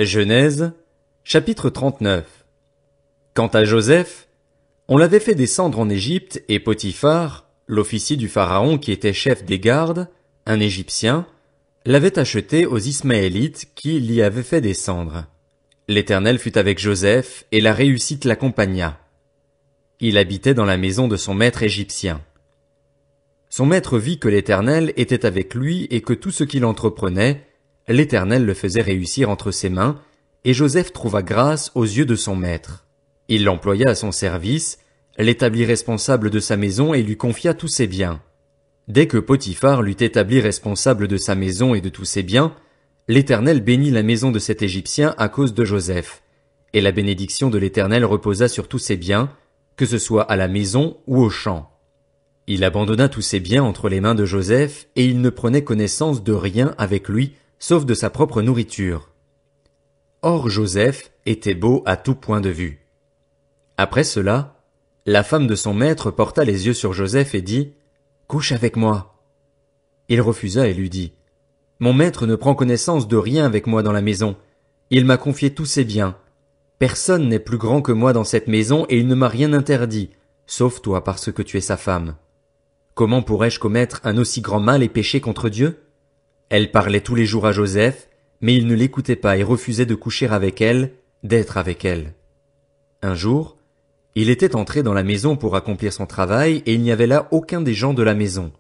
Genèse, chapitre 39. Quant à Joseph, on l'avait fait descendre en Égypte et Potiphar, l'officier du Pharaon qui était chef des gardes, un Égyptien, l'avait acheté aux Ismaélites qui l'y avaient fait descendre. L'Éternel fut avec Joseph et la réussite l'accompagna. Il habitait dans la maison de son maître égyptien. Son maître vit que l'Éternel était avec lui et que tout ce qu'il entreprenait, l'Éternel le faisait réussir entre ses mains, et Joseph trouva grâce aux yeux de son maître. Il l'employa à son service, l'établit responsable de sa maison et lui confia tous ses biens. Dès que Potiphar l'eut établi responsable de sa maison et de tous ses biens, l'Éternel bénit la maison de cet Égyptien à cause de Joseph, et la bénédiction de l'Éternel reposa sur tous ses biens, que ce soit à la maison ou au champ. Il abandonna tous ses biens entre les mains de Joseph, et il ne prenait connaissance de rien avec lui, sauf de sa propre nourriture. Or Joseph était beau à tout point de vue. Après cela, la femme de son maître porta les yeux sur Joseph et dit, « Couche avec moi. » Il refusa et lui dit, « Mon maître ne prend connaissance de rien avec moi dans la maison. Il m'a confié tous ses biens. Personne n'est plus grand que moi dans cette maison et il ne m'a rien interdit, sauf toi parce que tu es sa femme. Comment pourrais-je commettre un aussi grand mal et pécher contre Dieu? » Elle parlait tous les jours à Joseph, mais il ne l'écoutait pas et refusait de coucher avec elle, d'être avec elle. Un jour, il était entré dans la maison pour accomplir son travail et il n'y avait là aucun des gens de la maison.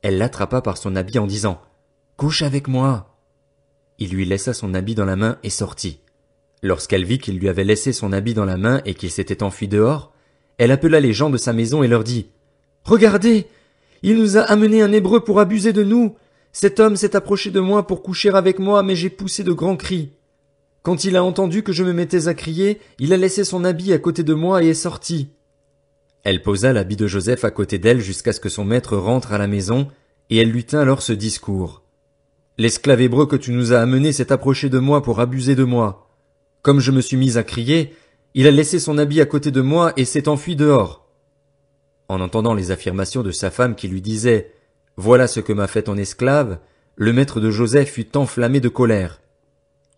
Elle l'attrapa par son habit en disant « Couche avec moi !» Il lui laissa son habit dans la main et sortit. Lorsqu'elle vit qu'il lui avait laissé son habit dans la main et qu'il s'était enfui dehors, elle appela les gens de sa maison et leur dit « Regardez, il nous a amené un Hébreu pour abuser de nous. Cet homme s'est approché de moi pour coucher avec moi, mais j'ai poussé de grands cris. Quand il a entendu que je me mettais à crier, il a laissé son habit à côté de moi et est sorti. » Elle posa l'habit de Joseph à côté d'elle jusqu'à ce que son maître rentre à la maison, et elle lui tint alors ce discours. « L'esclave hébreu que tu nous as amené s'est approché de moi pour abuser de moi. Comme je me suis mise à crier, il a laissé son habit à côté de moi et s'est enfui dehors. » En entendant les affirmations de sa femme qui lui disait « Voilà ce que m'a fait ton esclave », le maître de Joseph fut enflammé de colère.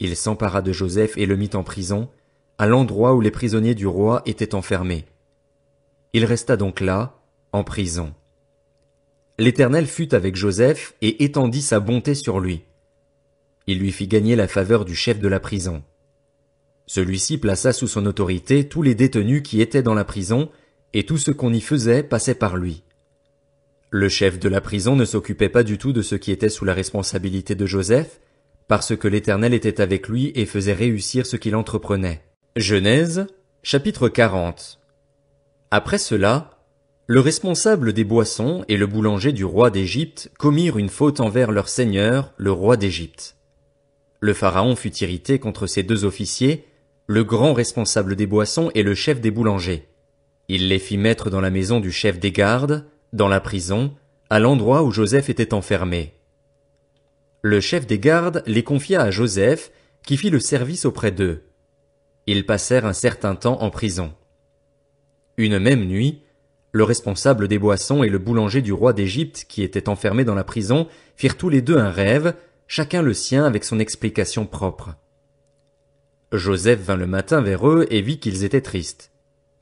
Il s'empara de Joseph et le mit en prison, à l'endroit où les prisonniers du roi étaient enfermés. Il resta donc là, en prison. L'Éternel fut avec Joseph et étendit sa bonté sur lui. Il lui fit gagner la faveur du chef de la prison. Celui-ci plaça sous son autorité tous les détenus qui étaient dans la prison, et tout ce qu'on y faisait passait par lui. Le chef de la prison ne s'occupait pas du tout de ce qui était sous la responsabilité de Joseph, parce que l'Éternel était avec lui et faisait réussir ce qu'il entreprenait. Genèse, chapitre 40. Après cela, le responsable des boissons et le boulanger du roi d'Égypte commirent une faute envers leur seigneur, le roi d'Égypte. Le Pharaon fut irrité contre ces deux officiers, le grand responsable des boissons et le chef des boulangers. Il les fit mettre dans la maison du chef des gardes, dans la prison, à l'endroit où Joseph était enfermé. Le chef des gardes les confia à Joseph, qui fit le service auprès d'eux. Ils passèrent un certain temps en prison. Une même nuit, le responsable des boissons et le boulanger du roi d'Égypte, qui étaient enfermés dans la prison, firent tous les deux un rêve, chacun le sien avec son explication propre. Joseph vint le matin vers eux et vit qu'ils étaient tristes.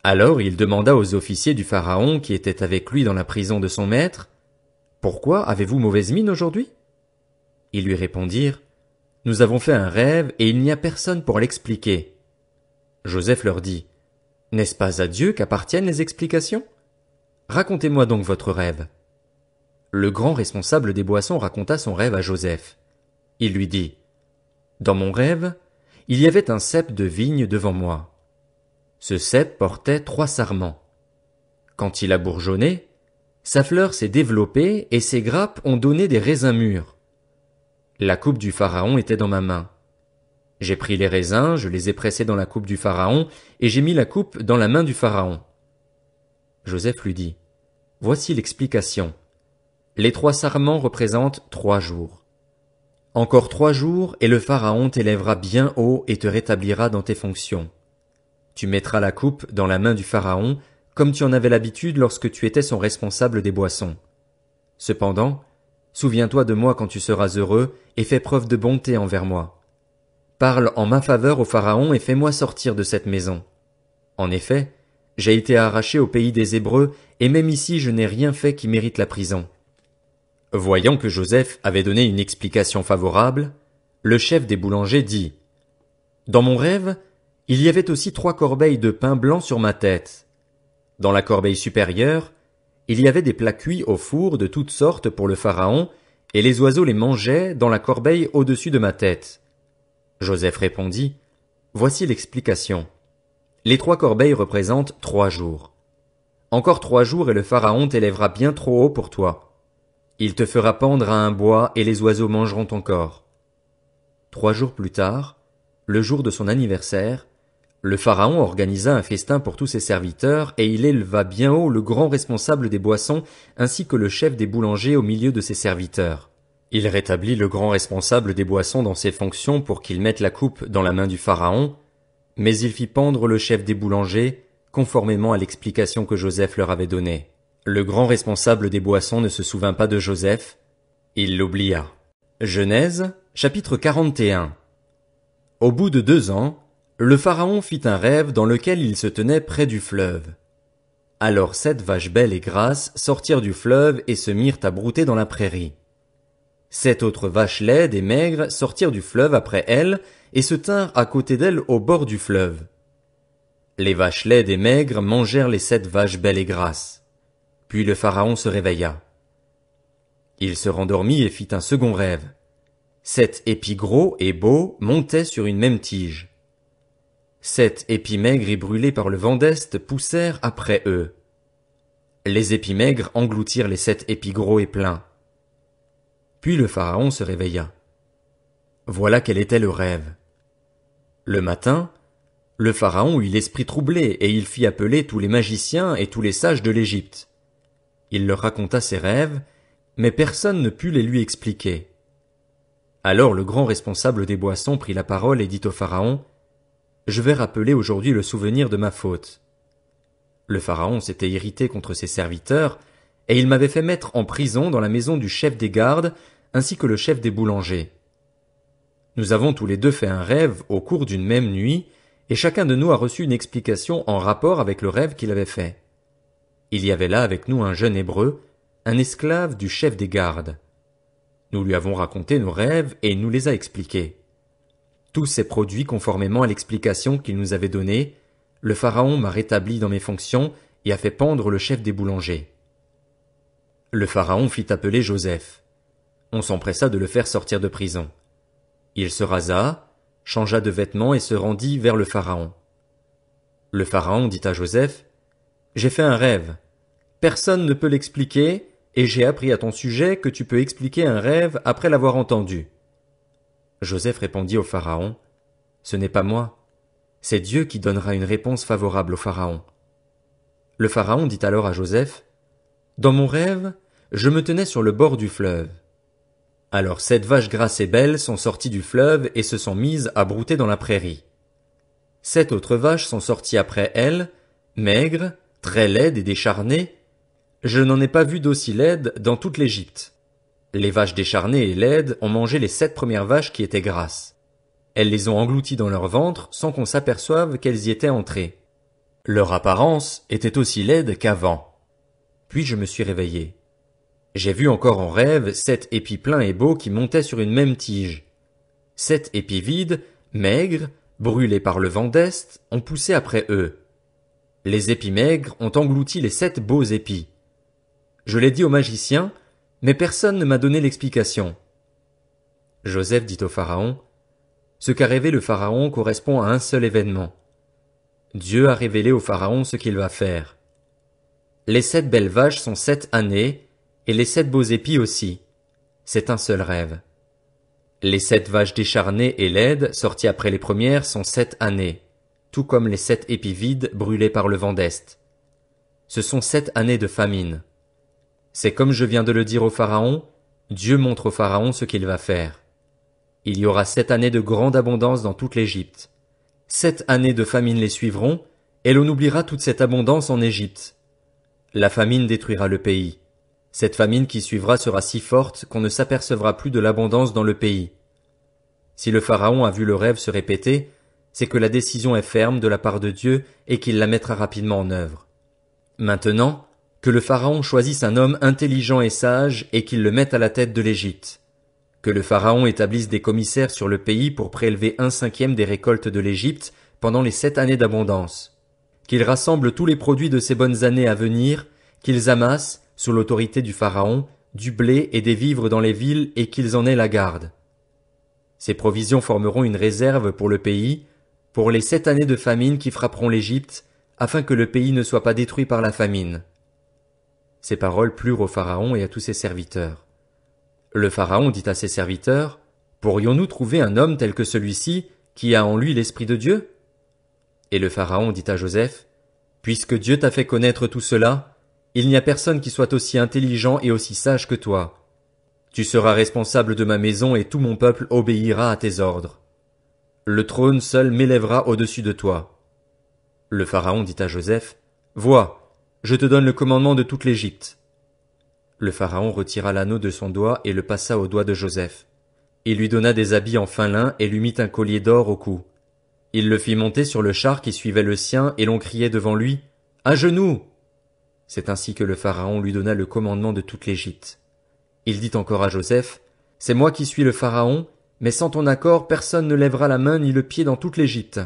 Alors il demanda aux officiers du Pharaon qui étaient avec lui dans la prison de son maître, « Pourquoi avez-vous mauvaise mine aujourd'hui ?» Ils lui répondirent, « Nous avons fait un rêve et il n'y a personne pour l'expliquer. » Joseph leur dit, « N'est-ce pas à Dieu qu'appartiennent les explications? Racontez-moi donc votre rêve. » Le grand responsable des boissons raconta son rêve à Joseph. Il lui dit, « Dans mon rêve, il y avait un cep de vigne devant moi. Ce cep portait 3 sarments. Quand il a bourgeonné, sa fleur s'est développée et ses grappes ont donné des raisins mûrs. La coupe du Pharaon était dans ma main. J'ai pris les raisins, je les ai pressés dans la coupe du Pharaon, et j'ai mis la coupe dans la main du Pharaon. » Joseph lui dit, « Voici l'explication. Les 3 sarments représentent 3 jours. Encore 3 jours, et le Pharaon t'élèvera bien haut et te rétablira dans tes fonctions. Tu mettras la coupe dans la main du Pharaon, comme tu en avais l'habitude lorsque tu étais son responsable des boissons. Cependant, souviens-toi de moi quand tu seras heureux et fais preuve de bonté envers moi. Parle en ma faveur au Pharaon et fais-moi sortir de cette maison. En effet, j'ai été arraché au pays des Hébreux, et même ici je n'ai rien fait qui mérite la prison. » Voyant que Joseph avait donné une explication favorable, le chef des boulangers dit: « Dans mon rêve, il y avait aussi 3 corbeilles de pain blanc sur ma tête. Dans la corbeille supérieure, il y avait des plats cuits au four de toutes sortes pour le Pharaon, et les oiseaux les mangeaient dans la corbeille au-dessus de ma tête. » Joseph répondit: « Voici l'explication. Les 3 corbeilles représentent 3 jours. Encore 3 jours et le Pharaon t'élèvera bien trop haut pour toi. Il te fera pendre à un bois et les oiseaux mangeront ton corps. » 3 jours plus tard, le jour de son anniversaire, le Pharaon organisa un festin pour tous ses serviteurs et il éleva bien haut le grand responsable des boissons ainsi que le chef des boulangers au milieu de ses serviteurs. Il rétablit le grand responsable des boissons dans ses fonctions pour qu'il mette la coupe dans la main du Pharaon, mais il fit pendre le chef des boulangers, conformément à l'explication que Joseph leur avait donnée. Le grand responsable des boissons ne se souvint pas de Joseph, il l'oublia. Genèse, chapitre 41. Au bout de 2 ans, le Pharaon fit un rêve dans lequel il se tenait près du fleuve. Alors 7 vaches belles et grasses sortirent du fleuve et se mirent à brouter dans la prairie. 7 autres vaches laides et maigres sortirent du fleuve après elles et se tinrent à côté d'elles au bord du fleuve. Les vaches laides et maigres mangèrent les 7 vaches belles et grasses. Puis le Pharaon se réveilla. Il se rendormit et fit un second rêve. 7 épis gros et beaux montaient sur une même tige. 7 épis maigres et brûlés par le vent d'est poussèrent après eux. Les épis maigres engloutirent les 7 épis gros et pleins. Puis le Pharaon se réveilla. Voilà quel était le rêve. Le matin, le Pharaon eut l'esprit troublé et il fit appeler tous les magiciens et tous les sages de l'Égypte. Il leur raconta ses rêves, mais personne ne put les lui expliquer. Alors le grand responsable des boissons prit la parole et dit au Pharaon: « Je vais rappeler aujourd'hui le souvenir de ma faute. Le Pharaon s'était irrité contre ses serviteurs, et il m'avait fait mettre en prison dans la maison du chef des gardes, ainsi que le chef des boulangers. Nous avons tous les deux fait un rêve au cours d'une même nuit, et chacun de nous a reçu une explication en rapport avec le rêve qu'il avait fait. Il y avait là avec nous un jeune Hébreu, un esclave du chef des gardes. Nous lui avons raconté nos rêves et il nous les a expliqués. Tout s'est produit conformément à l'explication qu'il nous avait donnée. Le Pharaon m'a rétabli dans mes fonctions et a fait pendre le chef des boulangers. » Le Pharaon fit appeler Joseph. On s'empressa de le faire sortir de prison. Il se rasa, changea de vêtements et se rendit vers le Pharaon. Le Pharaon dit à Joseph: « J'ai fait un rêve. Personne ne peut l'expliquer, et j'ai appris à ton sujet que tu peux expliquer un rêve après l'avoir entendu. » Joseph répondit au Pharaon: « Ce n'est pas moi. C'est Dieu qui donnera une réponse favorable au Pharaon. » Le Pharaon dit alors à Joseph: « Dans mon rêve, je me tenais sur le bord du fleuve. Alors 7 vaches grasses et belles sont sorties du fleuve et se sont mises à brouter dans la prairie. 7 autres vaches sont sorties après elles, maigres, très laides et décharnées. Je n'en ai pas vu d'aussi laides dans toute l'Égypte. Les vaches décharnées et laides ont mangé les 7 premières vaches qui étaient grasses. Elles les ont englouties dans leur ventre sans qu'on s'aperçoive qu'elles y étaient entrées. Leur apparence était aussi laide qu'avant. Puis je me suis réveillé. J'ai vu encore en rêve 7 épis pleins et beaux qui montaient sur une même tige. 7 épis vides, maigres, brûlés par le vent d'est, ont poussé après eux. Les épis maigres ont englouti les 7 beaux épis. Je l'ai dit aux magiciens, mais personne ne m'a donné l'explication. » Joseph dit au Pharaon: « Ce qu'a rêvé le Pharaon correspond à un seul événement. Dieu a révélé au Pharaon ce qu'il va faire. Les 7 belles vaches sont 7 années, et les 7 beaux épis aussi. C'est un seul rêve. Les 7 vaches décharnées et laides, sorties après les premières, sont 7 années, tout comme les 7 épis vides brûlés par le vent d'est. Ce sont 7 années de famine. C'est comme je viens de le dire au Pharaon, Dieu montre au Pharaon ce qu'il va faire. Il y aura 7 années de grande abondance dans toute l'Égypte. 7 années de famine les suivront, et l'on oubliera toute cette abondance en Égypte. La famine détruira le pays. Cette famine qui suivra sera si forte qu'on ne s'apercevra plus de l'abondance dans le pays. Si le Pharaon a vu le rêve se répéter, c'est que la décision est ferme de la part de Dieu et qu'il la mettra rapidement en œuvre. Maintenant, que le Pharaon choisisse un homme intelligent et sage et qu'il le mette à la tête de l'Égypte. Que le Pharaon établisse des commissaires sur le pays pour prélever 1/5 des récoltes de l'Égypte pendant les 7 années d'abondance. Qu'ils rassemblent tous les produits de ces bonnes années à venir, qu'ils amassent, sous l'autorité du Pharaon, du blé et des vivres dans les villes et qu'ils en aient la garde. Ces provisions formeront une réserve pour le pays, pour les 7 années de famine qui frapperont l'Égypte, afin que le pays ne soit pas détruit par la famine. Ces paroles plurent au Pharaon et à tous ses serviteurs. Le Pharaon dit à ses serviteurs, « Pourrions-nous trouver un homme tel que celui-ci, qui a en lui l'Esprit de Dieu ?» Et le Pharaon dit à Joseph, « Puisque Dieu t'a fait connaître tout cela, il n'y a personne qui soit aussi intelligent et aussi sage que toi. Tu seras responsable de ma maison et tout mon peuple obéira à tes ordres. Le trône seul m'élèvera au-dessus de toi. » Le Pharaon dit à Joseph, « Vois, je te donne le commandement de toute l'Égypte. » Le Pharaon retira l'anneau de son doigt et le passa au doigt de Joseph. Il lui donna des habits en fin lin et lui mit un collier d'or au cou. Il le fit monter sur le char qui suivait le sien et l'on criait devant lui, « À genoux !» C'est ainsi que le Pharaon lui donna le commandement de toute l'Égypte. Il dit encore à Joseph, « C'est moi qui suis le Pharaon, mais sans ton accord personne ne lèvera la main ni le pied dans toute l'Égypte. »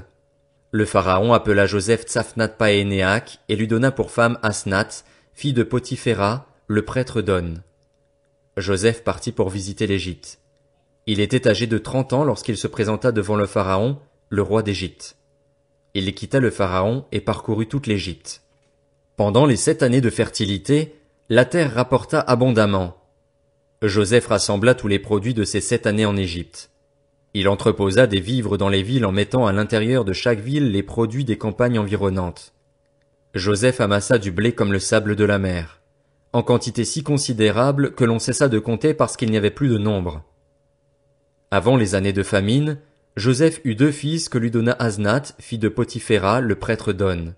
Le Pharaon appela Joseph Tsaphnat-Paénéach et lui donna pour femme Asnath, fille de Potiphéra, le prêtre d'On. Joseph partit pour visiter l'Égypte. Il était âgé de 30 ans lorsqu'il se présenta devant le Pharaon, le roi d'Égypte. Il quitta le Pharaon et parcourut toute l'Égypte. Pendant les 7 années de fertilité, la terre rapporta abondamment. Joseph rassembla tous les produits de ces 7 années en Égypte. Il entreposa des vivres dans les villes en mettant à l'intérieur de chaque ville les produits des campagnes environnantes. Joseph amassa du blé comme le sable de la mer, en quantité si considérable que l'on cessa de compter parce qu'il n'y avait plus de nombre. Avant les années de famine, Joseph eut 2 fils que lui donna Asnath, fille de Potiphéra, le prêtre d'On.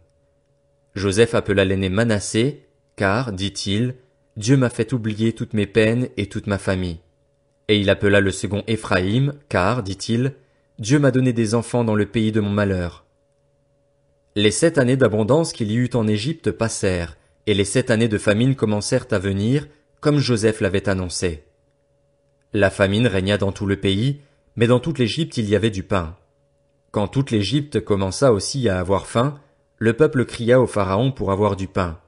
Joseph appela l'aîné Manassé, car, dit-il, Dieu m'a fait oublier toutes mes peines et toute ma famille. Et il appela le second Éphraïm, car, dit-il, Dieu m'a donné des enfants dans le pays de mon malheur. Les 7 années d'abondance qu'il y eut en Égypte passèrent, et les 7 années de famine commencèrent à venir, comme Joseph l'avait annoncé. La famine régna dans tout le pays, mais dans toute l'Égypte il y avait du pain. Quand toute l'Égypte commença aussi à avoir faim, le peuple cria au Pharaon pour avoir du pain.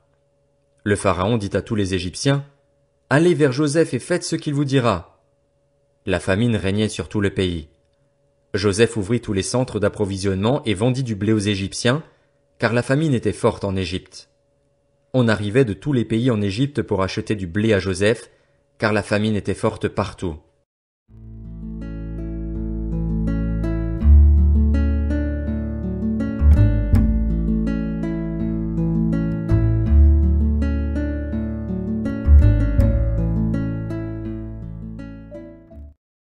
Le Pharaon dit à tous les Égyptiens, « Allez vers Joseph et faites ce qu'il vous dira. » La famine régnait sur tout le pays. Joseph ouvrit tous les centres d'approvisionnement et vendit du blé aux Égyptiens, car la famine était forte en Égypte. On arrivait de tous les pays en Égypte pour acheter du blé à Joseph, car la famine était forte partout.